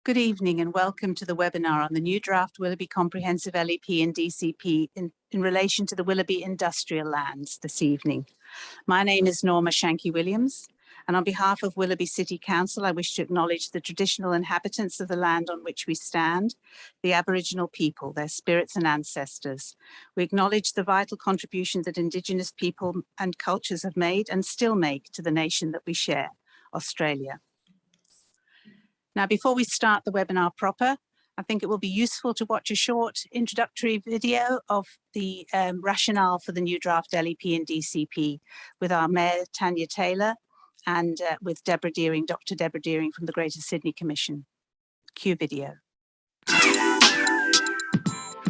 Good evening and welcome to the webinar on the new draft Willoughby Comprehensive LEP and DCP in relation to the Willoughby industrial lands this evening. My name is Norma Shanky-Williams, and on behalf of Willoughby City Council, I wish to acknowledge the traditional inhabitants of the land on which we stand, the Aboriginal people, their spirits and ancestors. We acknowledge the vital contribution that Indigenous people and cultures have made and still make to the nation that we share, Australia. Now, before we start the webinar proper, I think it will be useful to watch a short introductory video of the rationale for the new draft LEP and DCP with our Mayor, Tanya Taylor, and with Dr. Deborah Deering from the Greater Sydney Commission. Cue video.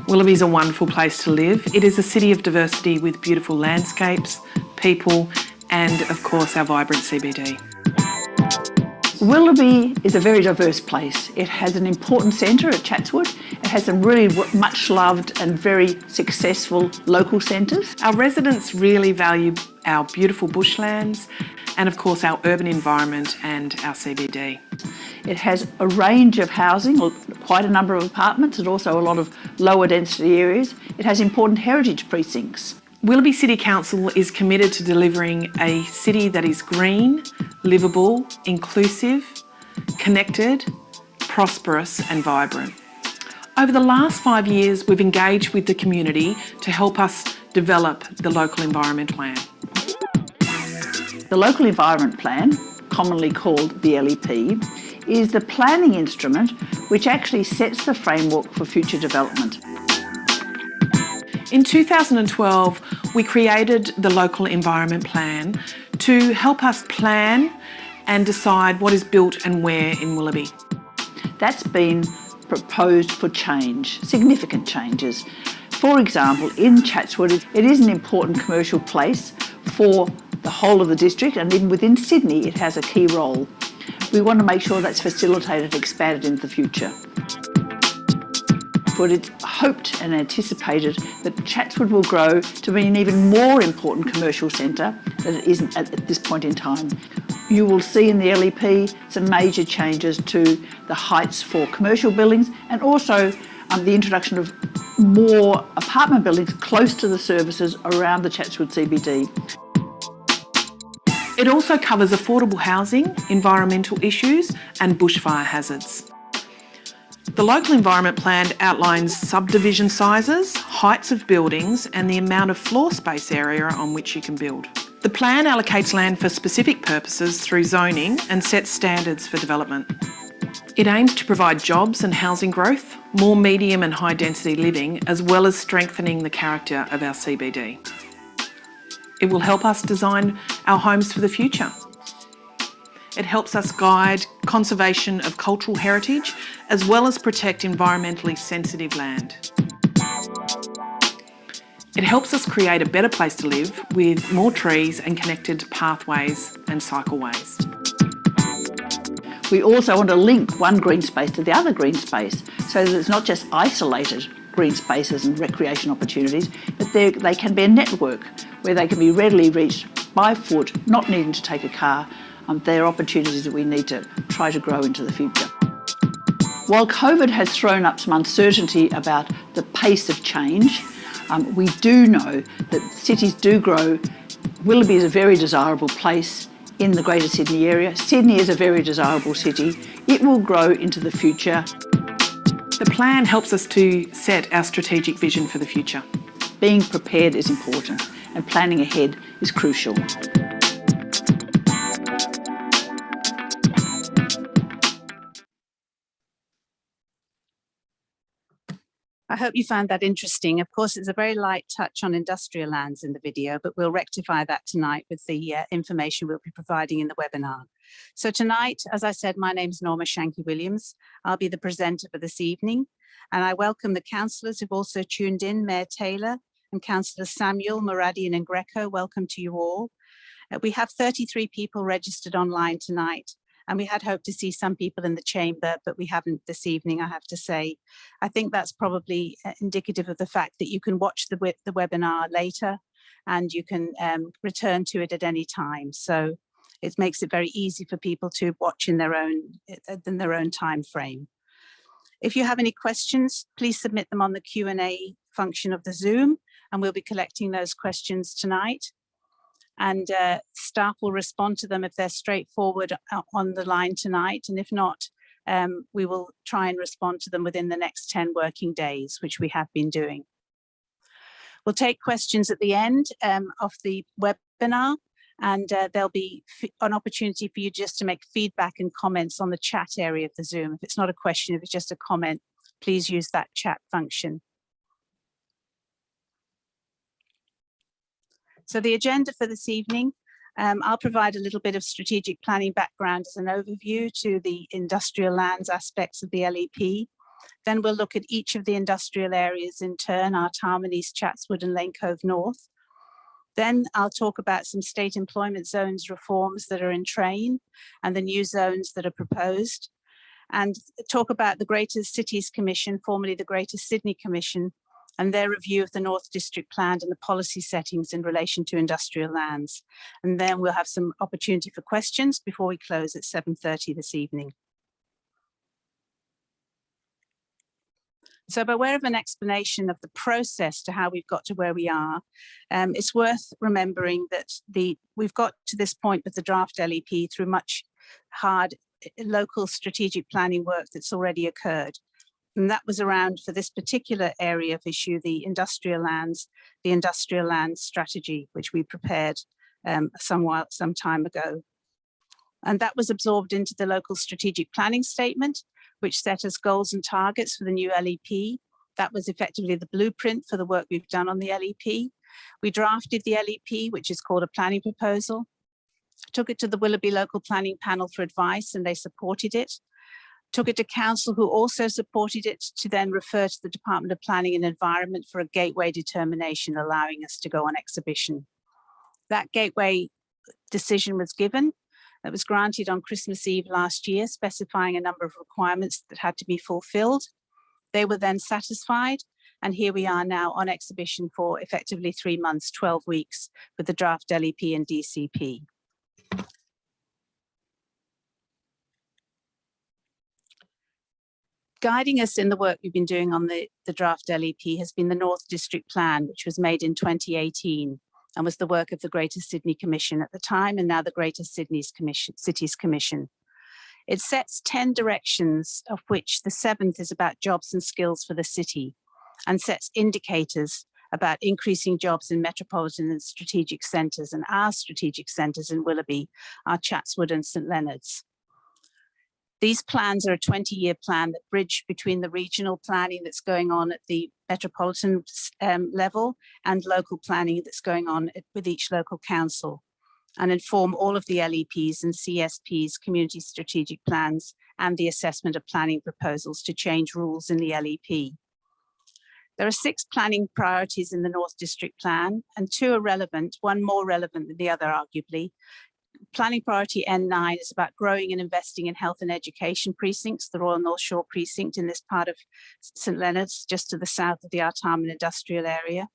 Willoughby is a wonderful place to live. It is a city of diversity with beautiful landscapes, people, and of course our vibrant CBD. Willoughby is a very diverse place. It has an important centre at Chatswood. It has some really much loved and very successful local centres. Our residents really value our beautiful bushlands and of course our urban environment and our CBD. It has a range of housing, quite a number of apartments and also a lot of lower density areas. It has important heritage precincts. Willoughby City Council is committed to delivering a city that is green, livable, inclusive, connected, prosperous and vibrant. Over the last 5 years, we've engaged with the community to help us develop the local environment plan. The Local Environment Plan, commonly called the LEP, is the planning instrument which actually sets the framework for future development. In 2012, we created the Local Environment Plan to help us plan and decide what is built and where in Willoughby. That's been proposed for change, significant changes. For example, in Chatswood, it is an important commercial place for the whole of the district, and even within Sydney, it has a key role. We want to make sure that's facilitated and expanded into the future. But it's hoped and anticipated that Chatswood will grow to be an even more important commercial centre than it isn't at this point in time. You will see in the LEP some major changes to the heights for commercial buildings and also the introduction of more apartment buildings close to the services around the Chatswood CBD. It also covers affordable housing, environmental issues and bushfire hazards. The Local Environment Plan outlines subdivision sizes, heights of buildings and the amount of floor space area on which you can build. The plan allocates land for specific purposes through zoning and sets standards for development. It aims to provide jobs and housing growth, more medium and high density living, as well as strengthening the character of our CBD. It will help us design our homes for the future. It helps us guide conservation of cultural heritage as well as protect environmentally sensitive land. It helps us create a better place to live with more trees and connected pathways and cycleways. We also want to link one green space to the other green space so that it's not just isolated green spaces and recreation opportunities, but they can be a network where they can be readily reached by foot, not needing to take a car. They're opportunities that we need to try to grow into the future. While COVID has thrown up some uncertainty about the pace of change, we do know that cities do grow. Willoughby is a very desirable place in the Greater Sydney area. Sydney is a very desirable city. It will grow into the future. The plan helps us to set our strategic vision for the future. Being prepared is important and planning ahead is crucial. I hope you found that interesting. Of course, it's a very light touch on industrial lands in the video, but we'll rectify that tonight with the information we'll be providing in the webinar. So tonight, as I said, my name is Norma Shanky-Williams. I'll be the presenter for this evening, and I welcome the councillors who've also tuned in, Mayor Taylor and Councillors Samuel, Muradian and Greco. Welcome to you all. We have 33 people registered online tonight. And we had hoped to see some people in the chamber, but we haven't this evening, I have to say. I think that's probably indicative of the fact that you can watch the webinar later and you can return to it at any time. So it makes it very easy for people to watch in their own time frame. If you have any questions, please submit them on the Q&A function of the Zoom, and we'll be collecting those questions tonight. And staff will respond to them if they're straightforward on the line tonight. And if not, we will try and respond to them within the next 10 working days, which we have been doing. We'll take questions at the end of the webinar, and there'll be an opportunity for you just to make feedback and comments on the chat area of the Zoom. If it's not a question, if it's just a comment, please use that chat function. So the agenda for this evening, I'll provide a little bit of strategic planning background as an overview to the industrial lands aspects of the LEP. Then we'll look at each of the industrial areas in turn, our Tarman East, Chatswood and Lane Cove North. Then I'll talk about some state employment zones reforms that are in train and the new zones that are proposed, and talk about the Greater Cities Commission, formerly the Greater Sydney Commission, and their review of the North District Plan and the policy settings in relation to industrial lands. And then we'll have some opportunity for questions before we close at 7:30 this evening. So by way of an explanation of the process to how we've got to where we are, it's worth remembering that we've got to this point with the draft LEP through much hard local strategic planning work that's already occurred. And that was around, for this particular area of issue, the industrial lands strategy, which we prepared some time ago. And that was absorbed into the local strategic planning statement, which set us goals and targets for the new LEP. That was effectively the blueprint for the work we've done on the LEP. We drafted the LEP, which is called a planning proposal, took it to the Willoughby local planning panel for advice, and they supported it. Took it to council, who also supported it, to then refer to the Department of Planning and Environment for a gateway determination, allowing us to go on exhibition. That gateway decision was given. That was granted on Christmas Eve last year, specifying a number of requirements that had to be fulfilled. They were then satisfied, and here we are now on exhibition for effectively 3 months, 12 weeks, with the draft LEP and DCP. Guiding us in the work we've been doing on the draft LEP has been the North District Plan, which was made in 2018 and was the work of the Greater Sydney Commission at the time, and now the Greater Sydney Cities Commission. It sets 10 directions, of which the 7th is about jobs and skills for the city, and sets indicators about increasing jobs in metropolitan and strategic centres, and our strategic centres in Willoughby are Chatswood and St Leonard's. These plans are a 20-year plan that bridge between the regional planning that's going on at the metropolitan level and local planning that's going on with each local council, and inform all of the LEPs and CSPs, community strategic plans, and the assessment of planning proposals to change rules in the LEP. There are 6 planning priorities in the North District Plan, and 2 are relevant, one more relevant than the other, arguably. Planning priority N9 is about growing and investing in health and education precincts, the Royal North Shore precinct in this part of St Leonard's, just to the south of the Artarmon industrial area.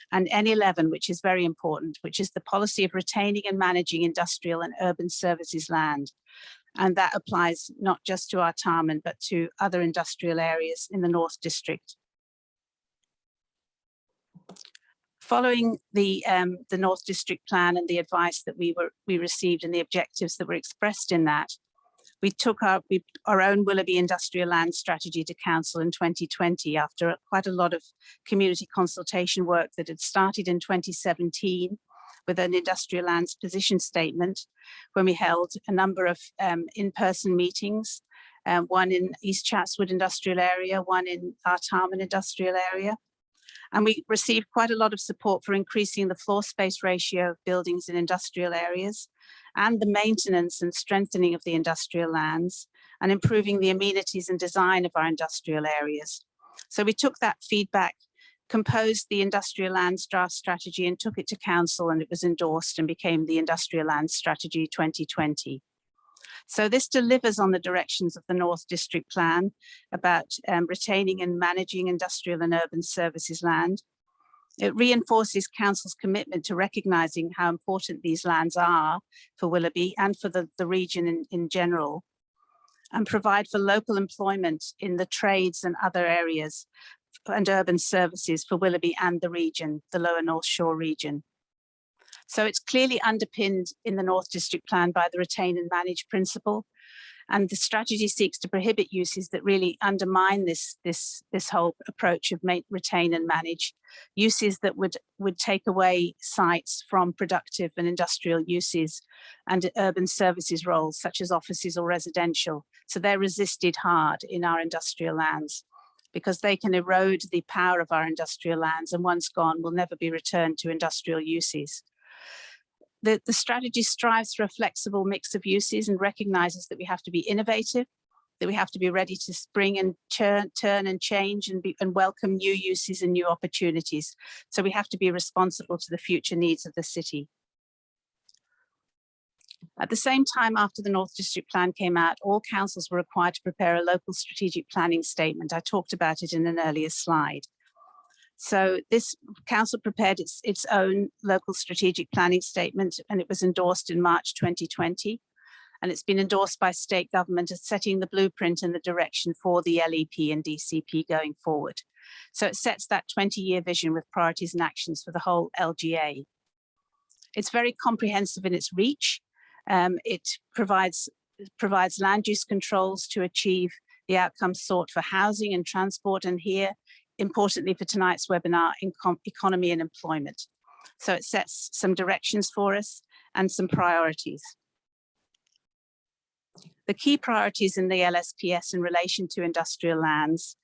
And N11, which is very important, which is the policy of retaining and managing industrial and urban services land. And that applies not just to Artarmon, but to other industrial areas in the North District. Following the North District Plan and the advice that we received and the objectives that were expressed in that, we took our own Willoughby industrial land strategy to council in 2020 after quite a lot of community consultation work that had started in 2017 with an industrial lands position statement, when we held a number of in-person meetings, one in East Chatswood industrial area, one in Artarmon industrial area. And we received quite a lot of support for increasing the floor space ratio of buildings in industrial areas, and the maintenance and strengthening of the industrial lands, and improving the amenities and design of our industrial areas. So we took that feedback, composed the industrial lands draft strategy, and took it to council, and it was endorsed and became the Industrial Lands Strategy 2020. So this delivers on the directions of the North District Plan about retaining and managing industrial and urban services land. It reinforces council's commitment to recognising how important these lands are for Willoughby and for the region in general. and provide for local employment in the trades and other areas and urban services for Willoughby and the region, the Lower North Shore region. So it's clearly underpinned in the North District Plan by the retain and manage principle, and the strategy seeks to prohibit uses that really undermine this whole approach of retain and manage, uses that would take away sites from productive and industrial uses and urban services roles, such as offices or residential. So they're resisted hard in our industrial lands because they can erode the power of our industrial lands, and once gone, will never be returned to industrial uses. The strategy strives for a flexible mix of uses and recognizes that we have to be innovative, that we have to be ready to spring and turn and change and welcome new uses and new opportunities. So we have to be responsible to the future needs of the city. At the same time, after the North District Plan came out, all councils were required to prepare a local strategic planning statement. I talked about it in an earlier slide. So this council prepared its own local strategic planning statement, and it was endorsed in March 2020. And it's been endorsed by state government as setting the blueprint and the direction for the LEP and DCP going forward. So it sets that 20-year vision with priorities and actions for the whole LGA. It's very comprehensive in its reach. It provides land use controls to achieve the outcomes sought for housing and transport, and here, importantly for tonight's webinar, in economy and employment. So it sets some directions for us and some priorities. The key priorities in the LSPS in relation to industrial lands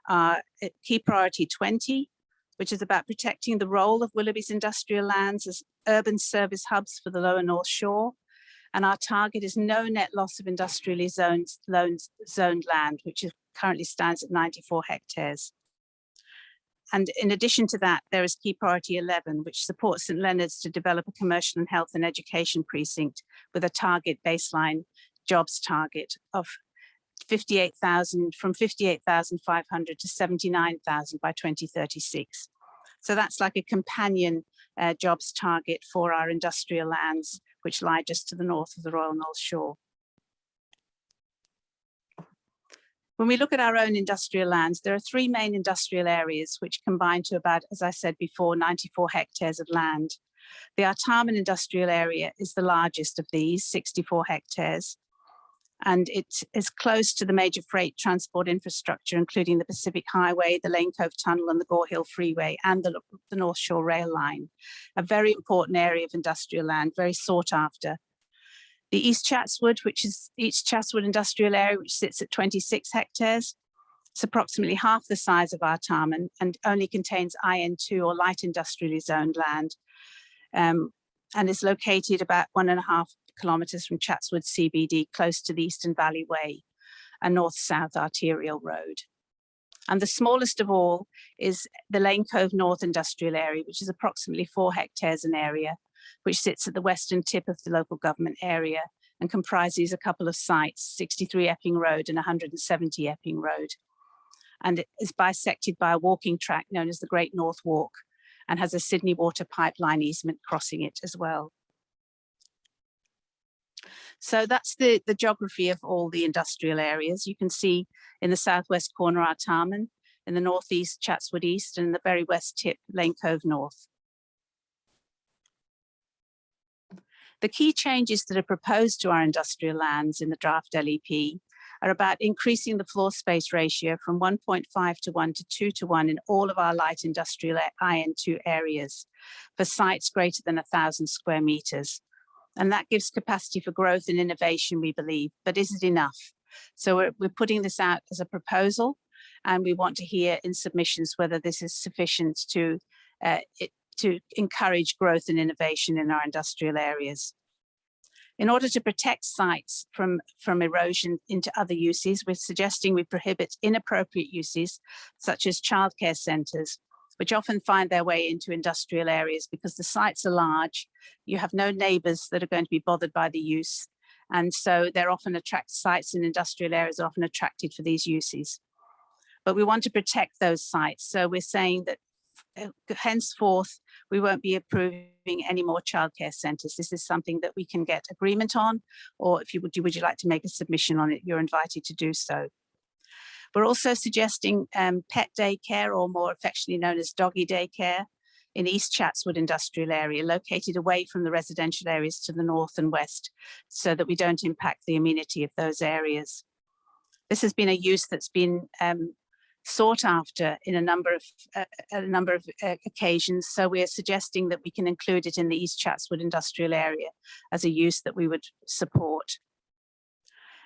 are key priority 20, which is about protecting the role of Willoughby's industrial lands as urban service hubs for the Lower North Shore. And our target is no net loss of industrially zoned land, which currently stands at 94 hectares. And in addition to that, there is key priority 11, which supports St Leonard's to develop a commercial and health and education precinct with a target baseline jobs target of 58,000, from 58,500 to 79,000 by 2036. So that's like a companion jobs target for our industrial lands, which lie just to the north of the Royal North Shore. When we look at our own industrial lands, there are three main industrial areas which combine to about, as I said before, 94 hectares of land. The Artarmon industrial area is the largest of these, 64 hectares. And it is close to the major freight transport infrastructure, including the Pacific Highway, the Lane Cove Tunnel and the Gore Hill Freeway, and the North Shore Rail Line. A very important area of industrial land, very sought after. The East Chatswood, which is East Chatswood industrial area, which sits at 26 hectares. It's approximately half the size of Artarmon and only contains IN2 or light industrially zoned land, and is located about 1.5 kilometres from Chatswood CBD, close to the Eastern Valley Way, a north-south arterial road. And the smallest of all is the Lane Cove North industrial area, which is approximately 4 hectares in area, which sits at the western tip of the local government area and comprises a couple of sites, 63 Epping Road and 170 Epping Road. And it is bisected by a walking track known as the Great North Walk and has a Sydney Water pipeline easement crossing it as well. So that's the geography of all the industrial areas. You can see in the southwest corner Artarmon, in the northeast Chatswood East, and in the very west tip Lane Cove North. The key changes that are proposed to our industrial lands in the draft LEP are about increasing the floor space ratio from 1.5 to 1 to 2 to 1 in all of our light industrial IN2 areas for sites greater than 1,000 square metres. And that gives capacity for growth and innovation, we believe, but is it enough? So we're putting this out as a proposal, and we want to hear in submissions whether this is sufficient to encourage growth and innovation in our industrial areas. In order to protect sites from erosion into other uses, we're suggesting we prohibit inappropriate uses such as childcare centres, which often find their way into industrial areas because the sites are large, you have no neighbours that are going to be bothered by the use, and so they're often sites in industrial areas are often attracted for these uses. But we want to protect those sites, so we're saying that henceforth, we won't be approving any more childcare centres. This is something that we can get agreement on, or if you would you like to make a submission on it, you're invited to do so. We're also suggesting pet daycare, or more affectionately known as doggy daycare, in East Chatswood industrial area, located away from the residential areas to the north and west, so that we don't impact the amenity of those areas. This has been a use that's been sought after in a number of occasions, so we are suggesting that we can include it in the East Chatswood industrial area as a use that we would support.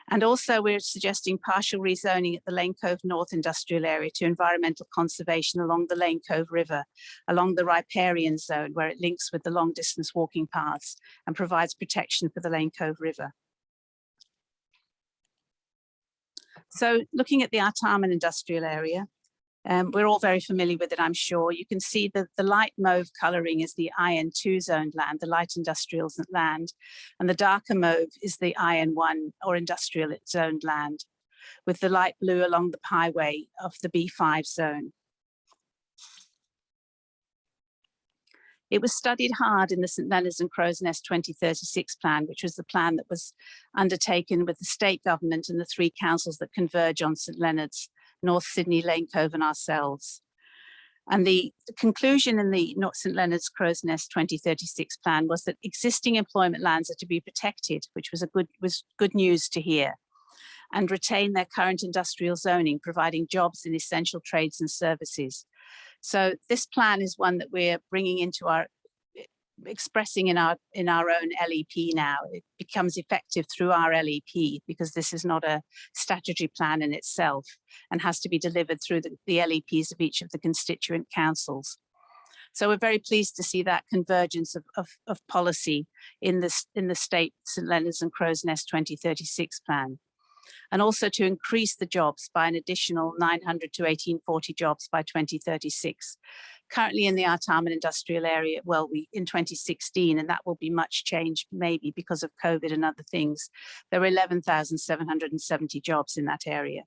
And also we're suggesting partial rezoning at the Lane Cove North industrial area to environmental conservation along the Lane Cove River, along the riparian zone where it links with the long distance walking paths and provides protection for the Lane Cove River. So looking at the Artarmon industrial area, we're all very familiar with it, I'm sure. You can see that the light mauve colouring is the IN2 zoned land, the light industrial land, and the darker mauve is the IN1 or industrial zoned land, with the light blue along the highway of the B5 zone. It was studied hard in the St Leonards and Crow's Nest 2036 plan, which was the plan that was undertaken with the state government and the three councils that converge on St Leonards, North Sydney, Lane Cove and ourselves. And the conclusion in the St Leonards Crow's Nest 2036 plan was that existing employment lands are to be protected, which was good news to hear, and retain their current industrial zoning, providing jobs in essential trades and services. So this plan is one that we're bringing into expressing in our own LEP now. It becomes effective through our LEP because this is not a statutory plan in itself and has to be delivered through the LEPs of each of the constituent councils. So we're very pleased to see that convergence of policy in the state St Leonards and Crow's Nest 2036 plan. And also to increase the jobs by an additional 900 to 1840 jobs by 2036. Currently in the Artarmon industrial area, well, in 2016, and that will be much changed maybe because of COVID and other things, there were 11,770 jobs in that area.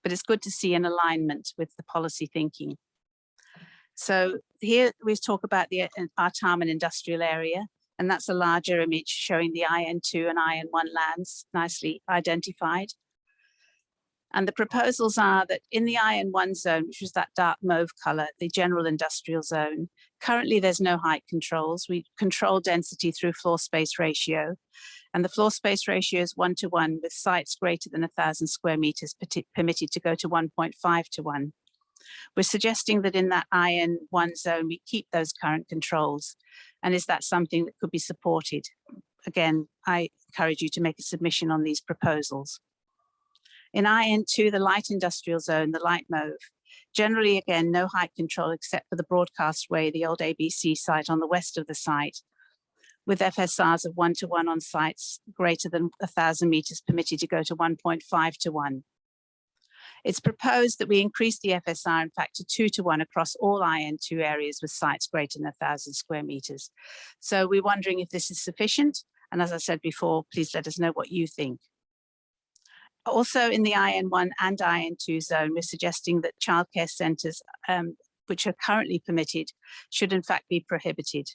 But it's good to see an alignment with the policy thinking. So here we talk about the Artarmon industrial area. And that's a larger image showing the IN2 and IN1 lands nicely identified. And the proposals are that in the IN1 zone, which was that dark mauve colour, the general industrial zone, currently there's no height controls. We control density through floor space ratio. And the floor space ratio is 1:1 with sites greater than 1,000 square metres permitted to go to 1.5:1. We're suggesting that in that IN1 zone, we keep those current controls. And is that something that could be supported? Again, I encourage you to make a submission on these proposals. In IN2, the light industrial zone, the light mauve, generally, again, no height control except for the Broadcast Way, the old ABC site on the west of the site, with FSRs of 1:1 on sites greater than 1,000 metres permitted to go to 1.5:1. It's proposed that we increase the FSR, in fact, to 2:1 across all IN2 areas with sites greater than 1,000 square metres. So we're wondering if this is sufficient. And as I said before, please let us know what you think. Also in the IN1 and IN2 zone, we're suggesting that childcare centres, which are currently permitted, should in fact be prohibited.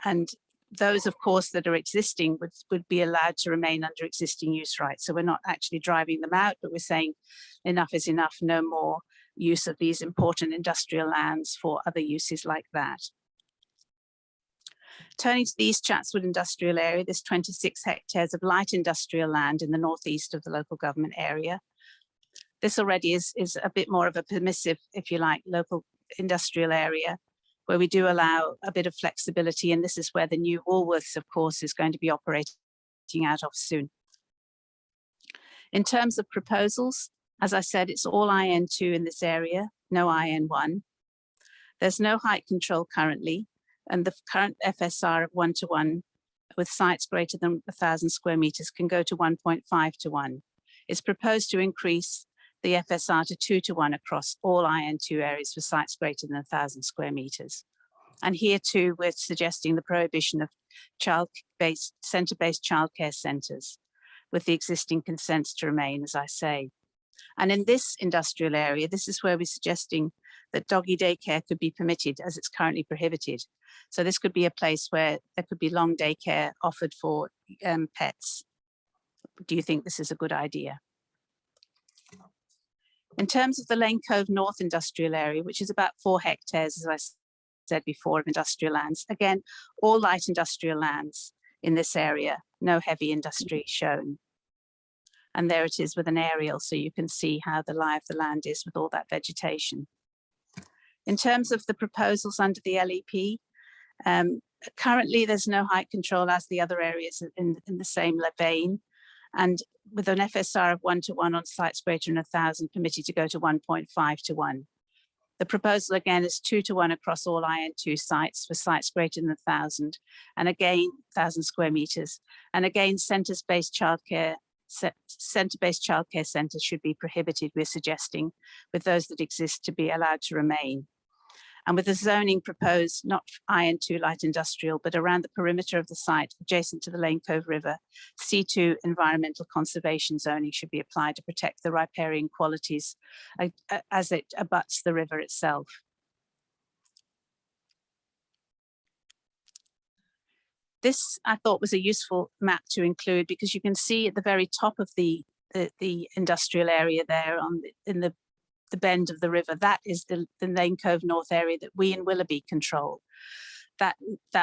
And those, of course, that are existing would be allowed to remain under existing use rights. So we're not actually driving them out, but we're saying enough is enough, no more use of these important industrial lands for other uses like that. Turning to the East Chatswood industrial area, this 26 hectares of light industrial land in the northeast of the local government area. This already is a bit more of a permissive, if you like, local industrial area, where we do allow a bit of flexibility. And this is where the new Woolworths, of course, is going to be operating out of soon. In terms of proposals, as I said, it's all IN2 in this area, no IN1. There's no height control currently, and the current FSR of 1:1 with sites greater than 1,000 square metres can go to 1.5:1. It's proposed to increase the FSR to 2:1 across all IN2 areas for sites greater than 1,000 square metres. And here too, we're suggesting the prohibition of centre-based childcare centres with the existing consents to remain, as I say. And in this industrial area, this is where we're suggesting that doggy daycare could be permitted as it's currently prohibited. So this could be a place where there could be long daycare offered for pets. Do you think this is a good idea? In terms of the Lane Cove North industrial area, which is about 4 hectares, as I said before, of industrial lands, again, all light industrial lands in this area, no heavy industry shown. And there it is with an aerial, so you can see how the lie of the land is with all that vegetation. In terms of the proposals under the LEP, currently there's no height control as the other areas in the same vein. And with an FSR of 1:1 on sites greater than 1,000 permitted to go to 1.5:1. The proposal again is 2:1 across all IN2 sites for sites greater than 1,000, and again 1,000 square meters. And again, centre-based childcare centres should be prohibited, we're suggesting, with those that exist to be allowed to remain. And with the zoning proposed, not IN2 light industrial, but around the perimeter of the site adjacent to the Lane Cove River, C2 environmental conservation zoning should be applied to protect the riparian qualities as it abuts the river itself. This, I thought, was a useful map to include because you can see at the very top of the industrial area there in the bend of the river, that is the Lane Cove North area that we in Willoughby control. That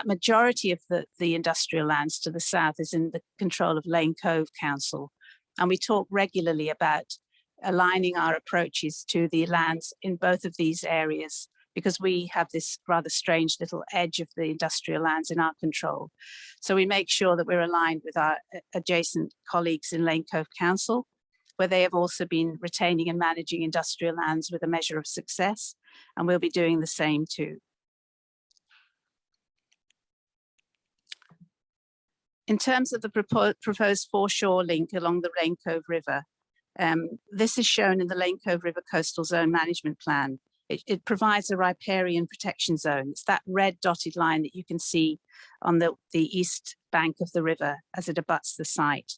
majority of the industrial lands to the south is in the control of Lane Cove Council. And we talk regularly about aligning our approaches to the lands in both of these areas because we have this rather strange little edge of the industrial lands in our control. So we make sure that we're aligned with our adjacent colleagues in Lane Cove Council, where they have also been retaining and managing industrial lands with a measure of success, and we'll be doing the same too. In terms of the proposed foreshore link along the Lane Cove River, this is shown in the Lane Cove River Coastal Zone Management Plan. It provides a riparian protection zone. It's that red dotted line that you can see on the east bank of the river as it abuts the site.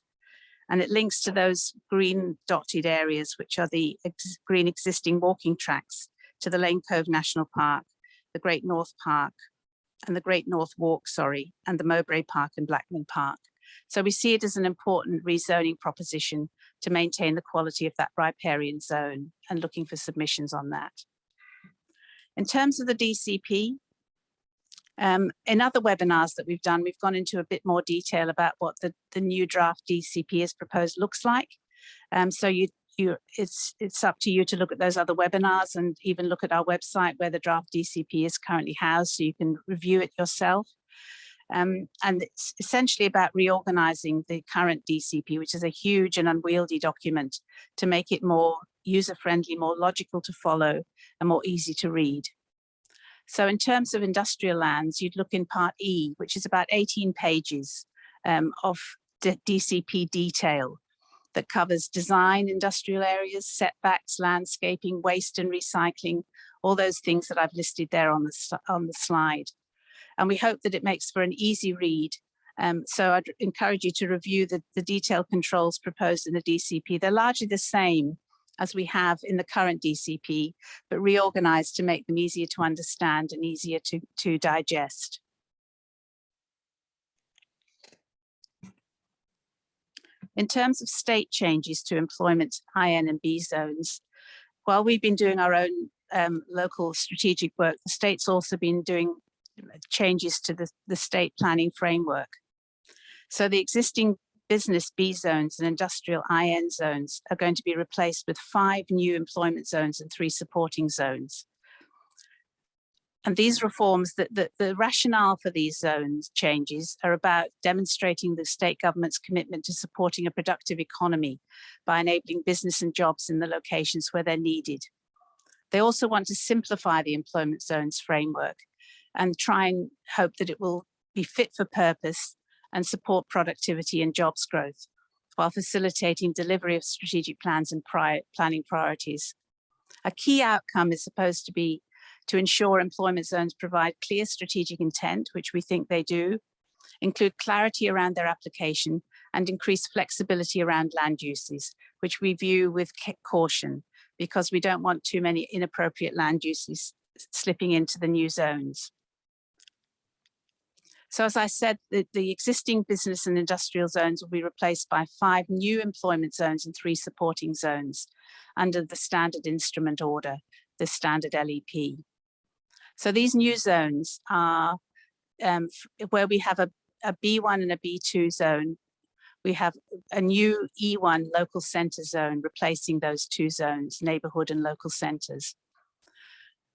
And it links to those green dotted areas, which are the green existing walking tracks to the Lane Cove National Park, the Great North Park, and the Great North Walk, and the Mowbray Park and Blackman Park. So we see it as an important rezoning proposition to maintain the quality of that riparian zone and looking for submissions on that. In terms of the DCP, in other webinars that we've done, we've gone into a bit more detail about what the new draft DCP as proposed looks like. So it's up to you to look at those other webinars and even look at our website where the draft DCP is currently housed, so you can review it yourself. And it's essentially about reorganizing the current DCP, which is a huge and unwieldy document, to make it more user-friendly, more logical to follow, and more easy to read. So in terms of industrial lands, you'd look in Part E, which is about 18 pages of DCP detail that covers design, industrial areas, setbacks, landscaping, waste and recycling, all those things that I've listed there on the slide. And we hope that it makes for an easy read. So I'd encourage you to review the detailed controls proposed in the DCP. They're largely the same as we have in the current DCP, but reorganized to make them easier to understand and easier to digest. In terms of state changes to employment IN and B zones, while we've been doing our own local strategic work, the state's also been doing changes to the state planning framework. So the existing business B zones and industrial IN zones are going to be replaced with 5 new employment zones and 3 supporting zones. And these reforms, the rationale for these zones changes are about demonstrating the state government's commitment to supporting a productive economy by enabling business and jobs in the locations where they're needed. They also want to simplify the employment zones framework and try and hope that it will be fit for purpose and support productivity and jobs growth, while facilitating delivery of strategic plans and planning priorities. A key outcome is supposed to be to ensure employment zones provide clear strategic intent, which we think they do, include clarity around their application, and increase flexibility around land uses, which we view with caution, because we don't want too many inappropriate land uses slipping into the new zones. So as I said, the existing business and industrial zones will be replaced by 5 new employment zones and 3 supporting zones under the standard instrument order, the standard LEP. So these new zones are where we have a B1 and a B2 zone. We have a new E1 local centre zone replacing those 2 zones, neighbourhood and local centres.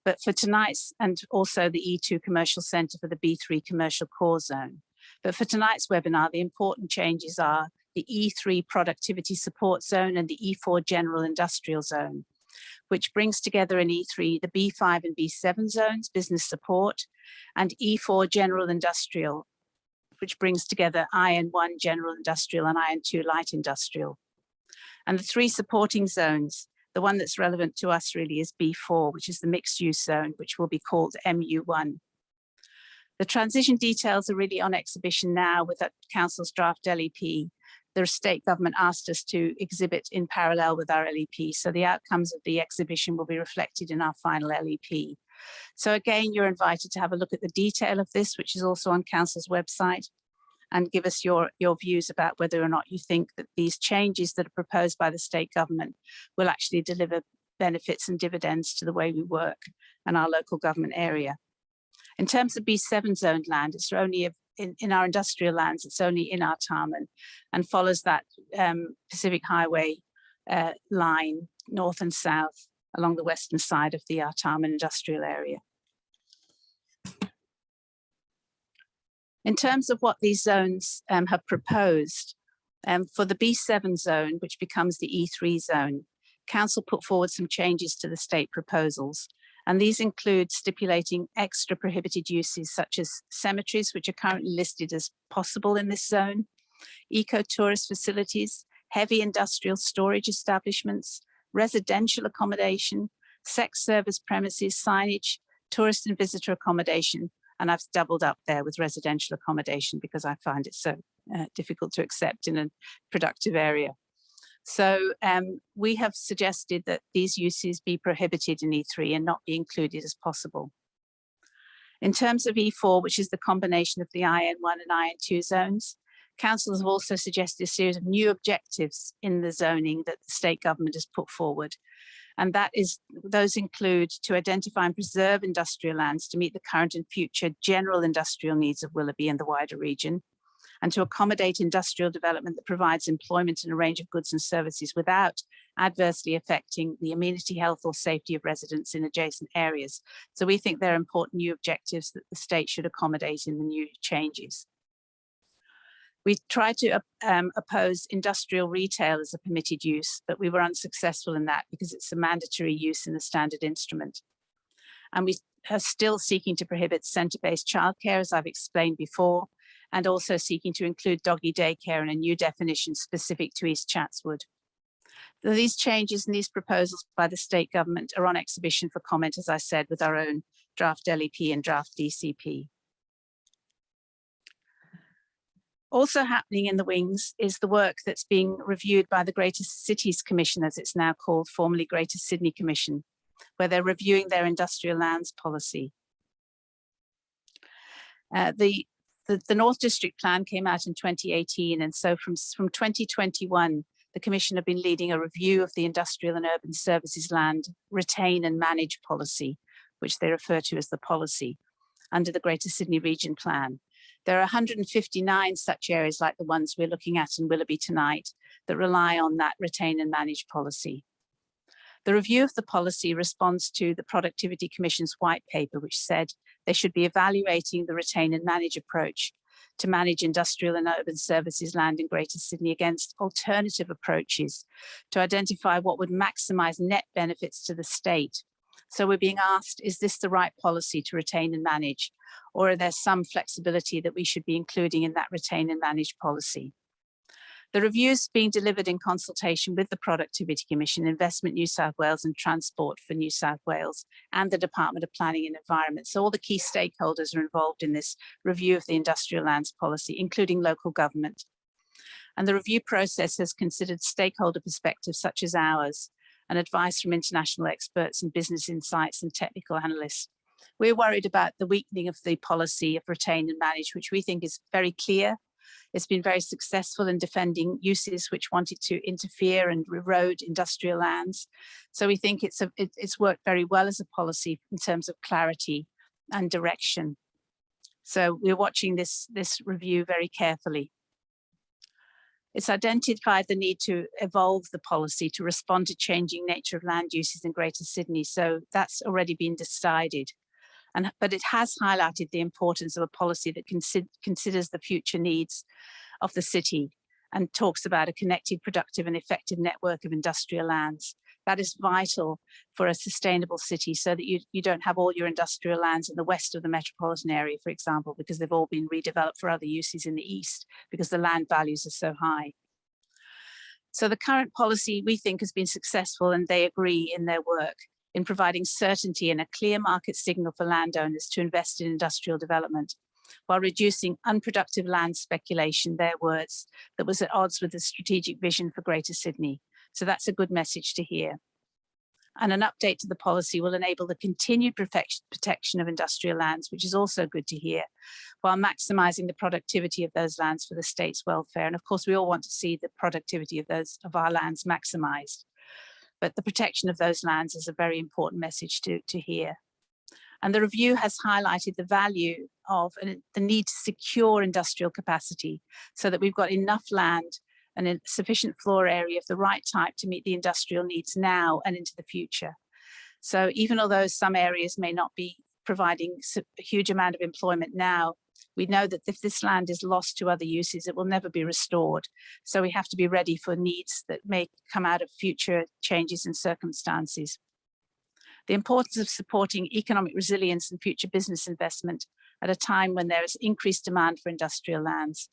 But for tonight's, and also the E2 commercial centre for the B3 commercial core zone. But for tonight's webinar, the important changes are the E3 productivity support zone and the E4 general industrial zone, which brings together in E3 the B5 and B7 zones, business support, and E4 general industrial, which brings together IN1 general industrial and IN2 light industrial. And the 3 supporting zones, the one that's relevant to us really is B4, which is the mixed use zone, which will be called MU1. The transition details are really on exhibition now with the Council's draft LEP. The state government asked us to exhibit in parallel with our LEP, so the outcomes of the exhibition will be reflected in our final LEP. So again, you're invited to have a look at the detail of this, which is also on Council's website, and give us your views about whether or not you think that these changes that are proposed by the state government will actually deliver benefits and dividends to the way we work and our local government area. In terms of B7 zoned land, it's only in our industrial lands, it's only in Artarmon and follows that Pacific Highway line, north and south, along the western side of the Artarmon industrial area. In terms of what these zones have proposed, for the B7 zone, which becomes the E3 zone, Council put forward some changes to the state proposals. And these include stipulating extra prohibited uses such as cemeteries, which are currently listed as possible in this zone, eco-tourist facilities, heavy industrial storage establishments, residential accommodation, sex service premises, signage, tourist and visitor accommodation. And I've doubled up there with residential accommodation because I find it so difficult to accept in a productive area. So we have suggested that these uses be prohibited in E3 and not be included as possible. In terms of E4, which is the combination of the IN1 and IN2 zones, councils have also suggested a series of new objectives in the zoning that the state government has put forward. And those include to identify and preserve industrial lands to meet the current and future general industrial needs of Willoughby and the wider region, and to accommodate industrial development that provides employment in a range of goods and services without adversely affecting the amenity, health or safety of residents in adjacent areas. So we think they're important new objectives that the state should accommodate in the new changes. We tried to oppose industrial retail as a permitted use, but we were unsuccessful in that because it's a mandatory use in the standard instrument. And we are still seeking to prohibit centre-based childcare, as I've explained before, and also seeking to include doggy daycare in a new definition specific to East Chatswood. These changes and these proposals by the state government are on exhibition for comment, as I said, with our own draft LEP and draft DCP. Also happening in the wings is the work that's being reviewed by the Greater Cities Commission, as it's now called, formerly Greater Sydney Commission, where they're reviewing their industrial lands policy. The North District Plan came out in 2018, and so from 2021, the Commission have been leading a review of the industrial and urban services land retain and manage policy, which they refer to as the policy, under the Greater Sydney Region Plan. There are 159 such areas like the ones we're looking at in Willoughby tonight that rely on that retain and manage policy. The review of the policy responds to the Productivity Commission's white paper, which said they should be evaluating the retain and manage approach to manage industrial and urban services land in Greater Sydney against alternative approaches to identify what would maximise net benefits to the state. So we're being asked, is this the right policy to retain and manage? Or are there some flexibility that we should be including in that retain and manage policy? The review is being delivered in consultation with the Productivity Commission, Investment New South Wales and Transport for New South Wales and the Department of Planning and Environment. So all the key stakeholders are involved in this review of the industrial lands policy, including local government. And the review process has considered stakeholder perspectives such as ours, and advice from international experts and business insights and technical analysts. We're worried about the weakening of the policy of retain and manage, which we think is very clear. It's been very successful in defending uses which wanted to interfere and erode industrial lands. So we think it's worked very well as a policy in terms of clarity and direction. So we're watching this review very carefully. It's identified the need to evolve the policy to respond to changing nature of land uses in Greater Sydney. So that's already been decided. But it has highlighted the importance of a policy that considers the future needs of the city and talks about a connected, productive and effective network of industrial lands. That is vital for a sustainable city so that you don't have all your industrial lands in the west of the metropolitan area, for example, because they've all been redeveloped for other uses in the east because the land values are so high. So the current policy, we think, has been successful, and they agree in their work in providing certainty and a clear market signal for landowners to invest in industrial development, while reducing unproductive land speculation, their words, that was at odds with the strategic vision for Greater Sydney. So that's a good message to hear. And an update to the policy will enable the continued protection of industrial lands, which is also good to hear, while maximising the productivity of those lands for the state's welfare. And of course, we all want to see the productivity of our lands maximised. But the protection of those lands is a very important message to hear. And the review has highlighted the value of the need to secure industrial capacity so that we've got enough land and a sufficient floor area of the right type to meet the industrial needs now and into the future. So even although some areas may not be providing a huge amount of employment now, we know that if this land is lost to other uses, it will never be restored. So we have to be ready for needs that may come out of future changes in circumstances. The importance of supporting economic resilience and future business investment at a time when there is increased demand for industrial lands.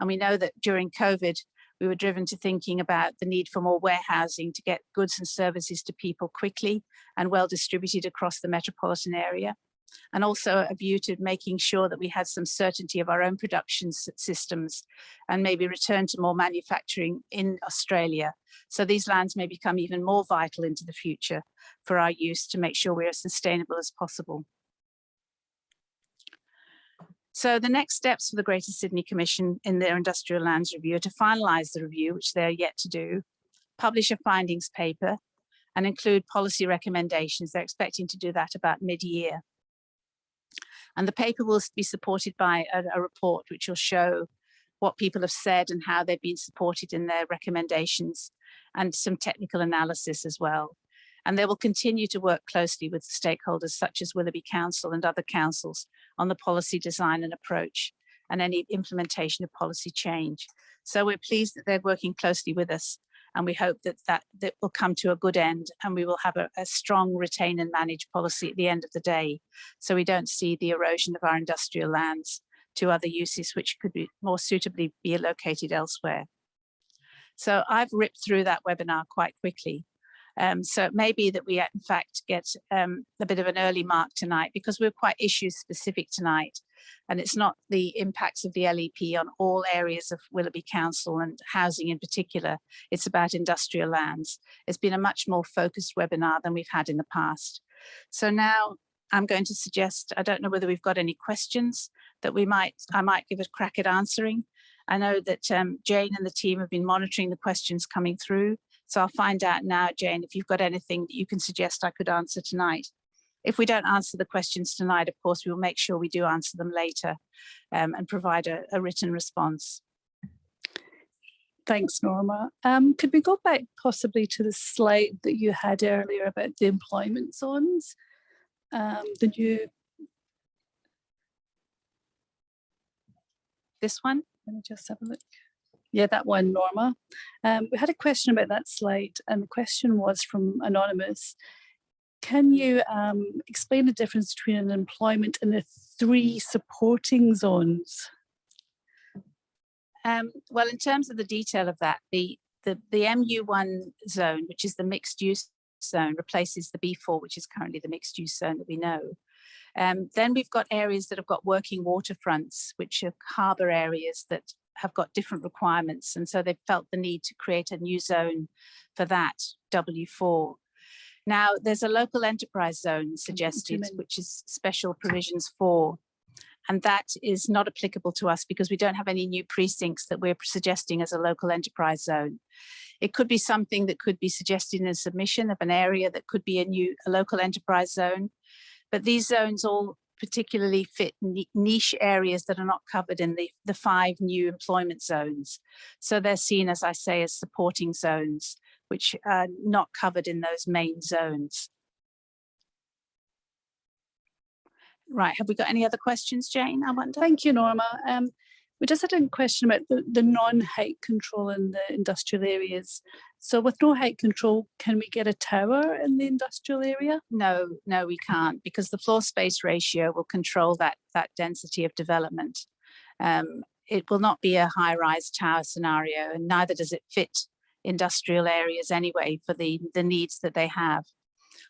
And we know that during COVID, we were driven to thinking about the need for more warehousing to get goods and services to people quickly and well distributed across the metropolitan area. And also a view to making sure that we had some certainty of our own production systems and maybe return to more manufacturing in Australia. So these lands may become even more vital into the future for our use to make sure we're as sustainable as possible. So the next steps for the Greater Sydney Commission in their Industrial Lands Review are to finalise the review, which they're yet to do, publish a findings paper and include policy recommendations. They're expecting to do that about mid-year. And the paper will be supported by a report which will show what people have said and how they've been supported in their recommendations, and some technical analysis as well. And they will continue to work closely with stakeholders such as Willoughby Council and other councils on the policy design and approach and any implementation of policy change. So we're pleased that they're working closely with us, and we hope that will come to a good end, and we will have a strong retain and manage policy at the end of the day, so we don't see the erosion of our industrial lands to other uses which could be more suitably be located elsewhere. So I've ripped through that webinar quite quickly. So it may be that we in fact get a bit of an early mark tonight, because we're quite issue specific tonight, and it's not the impacts of the LEP on all areas of Willoughby Council and housing in particular. It's about industrial lands. It's been a much more focused webinar than we've had in the past. So now I'm going to suggest, I don't know whether we've got any questions that I might give a crack at answering. I know that Jane and the team have been monitoring the questions coming through. So I'll find out now, Jane, if you've got anything that you can suggest I could answer tonight. If we don't answer the questions tonight, of course, we will make sure we do answer them later and provide a written response. Thanks, Norma. Could we go back possibly to the slide that you had earlier about the employment zones? This one? Let me just have a look. Yeah, that one, Norma. We had a question about that slide, and the question was from Anonymous. Can you explain the difference between an employment and the 3 supporting zones? Well, in terms of the detail of that, the MU1 zone, which is the mixed use zone, replaces the B4, which is currently the mixed use zone that we know. Then we've got areas that have got working waterfronts, which are harbour areas that have got different requirements. And so they felt the need to create a new zone for that, W4. Now, there's a local enterprise zone suggested, which is special provisions for, and that is not applicable to us because we don't have any new precincts that we're suggesting as a local enterprise zone. It could be something that could be suggested in a submission of an area that could be a local enterprise zone, but these zones all particularly fit niche areas that are not covered in the 5 new employment zones. So they're seen, as I say, as supporting zones, which are not covered in those main zones. Right, have we got any other questions, Jane, I wonder? Thank you, Norma. We just had a question about the non-height control in the industrial areas. So with no height control, can we get a tower in the industrial area? No, we can't, because the floor space ratio will control that density of development. It will not be a high-rise tower scenario, and neither does it fit industrial areas anyway for the needs that they have.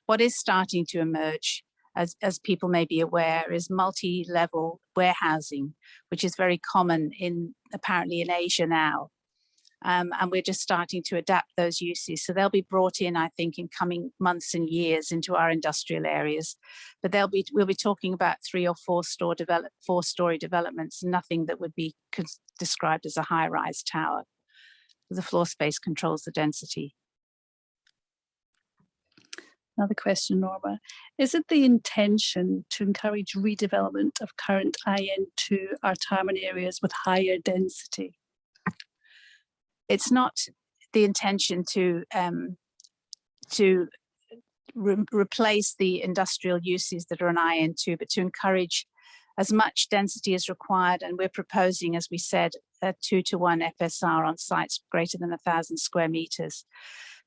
What is starting to emerge, as people may be aware, is multi-level warehousing, which is very common apparently in Asia now. And we're just starting to adapt those uses. So they'll be brought in, I think, in coming months and years into our industrial areas. But we'll be talking about 3 or 4-story developments, nothing that would be described as a high-rise tower. The floor space controls the density. Another question, Norma. Is it the intention to encourage redevelopment of current IN2 retirement areas with higher density? It's not the intention to replace the industrial uses that are on IN2, but to encourage as much density as required. And we're proposing, as we said, a 2-to-1 FSR on sites greater than 1,000 square meters.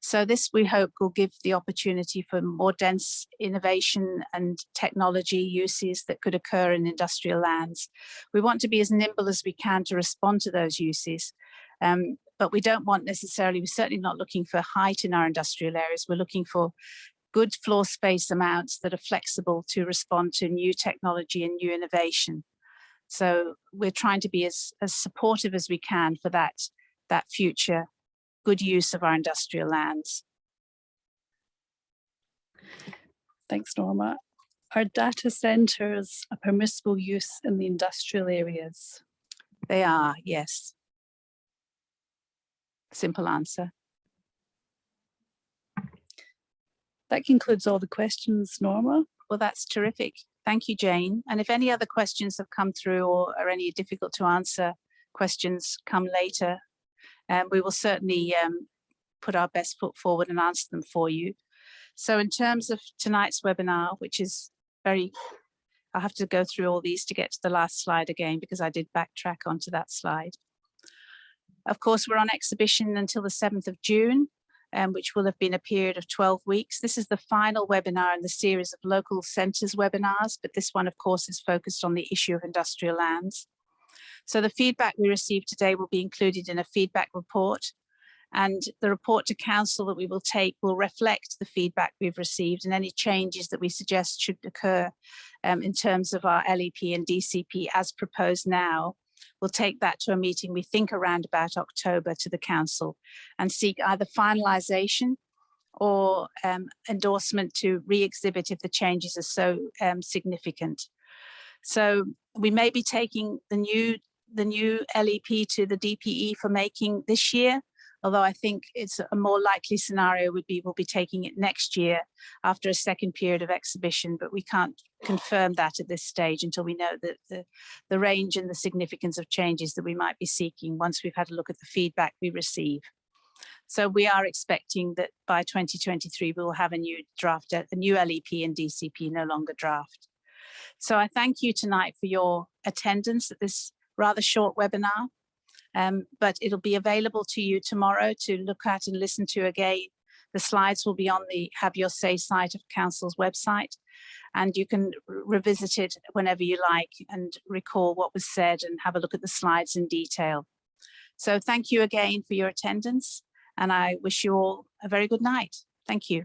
So this, we hope, will give the opportunity for more dense innovation and technology uses that could occur in industrial lands. We want to be as nimble as we can to respond to those uses. But we don't want necessarily, we're certainly not looking for height in our industrial areas. We're looking for good floor space amounts that are flexible to respond to new technology and new innovation. So we're trying to be as supportive as we can for that future good use of our industrial lands. Thanks, Norma. Are data centres a permissible use in the industrial areas? They are, yes. Simple answer. That concludes all the questions, Norma. Well, that's terrific. Thank you, Jane. And if any other questions have come through or are any difficult to answer questions come later, we will certainly put our best foot forward and answer them for you. So in terms of tonight's webinar, which is I'll have to go through all these to get to the last slide again because I did backtrack onto that slide. Of course, we're on exhibition until the 7th of June, which will have been a period of 12 weeks. This is the final webinar in the series of local centres webinars, but this one, of course, is focused on the issue of industrial lands. So the feedback we received today will be included in a feedback report, and the report to council that we will take will reflect the feedback we've received and any changes that we suggest should occur in terms of our LEP and DCP as proposed now. We'll take that to a meeting, we think around about October, to the council and seek either finalisation or endorsement to re-exhibit if the changes are so significant. So we may be taking the new LEP to the DPE for making this year, although I think it's a more likely scenario would be we'll be taking it next year after a second period of exhibition, but we can't confirm that at this stage until we know the range and the significance of changes that we might be seeking once we've had a look at the feedback we receive. So we are expecting that by 2023 we will have a new draft, a new LEP and DCP, no longer draft. So I thank you tonight for your attendance at this rather short webinar. But it'll be available to you tomorrow to look at and listen to again. The slides will be on the Have Your Say site of Council's website, and you can revisit it whenever you like and recall what was said and have a look at the slides in detail. So thank you again for your attendance, and I wish you all a very good night. Thank you.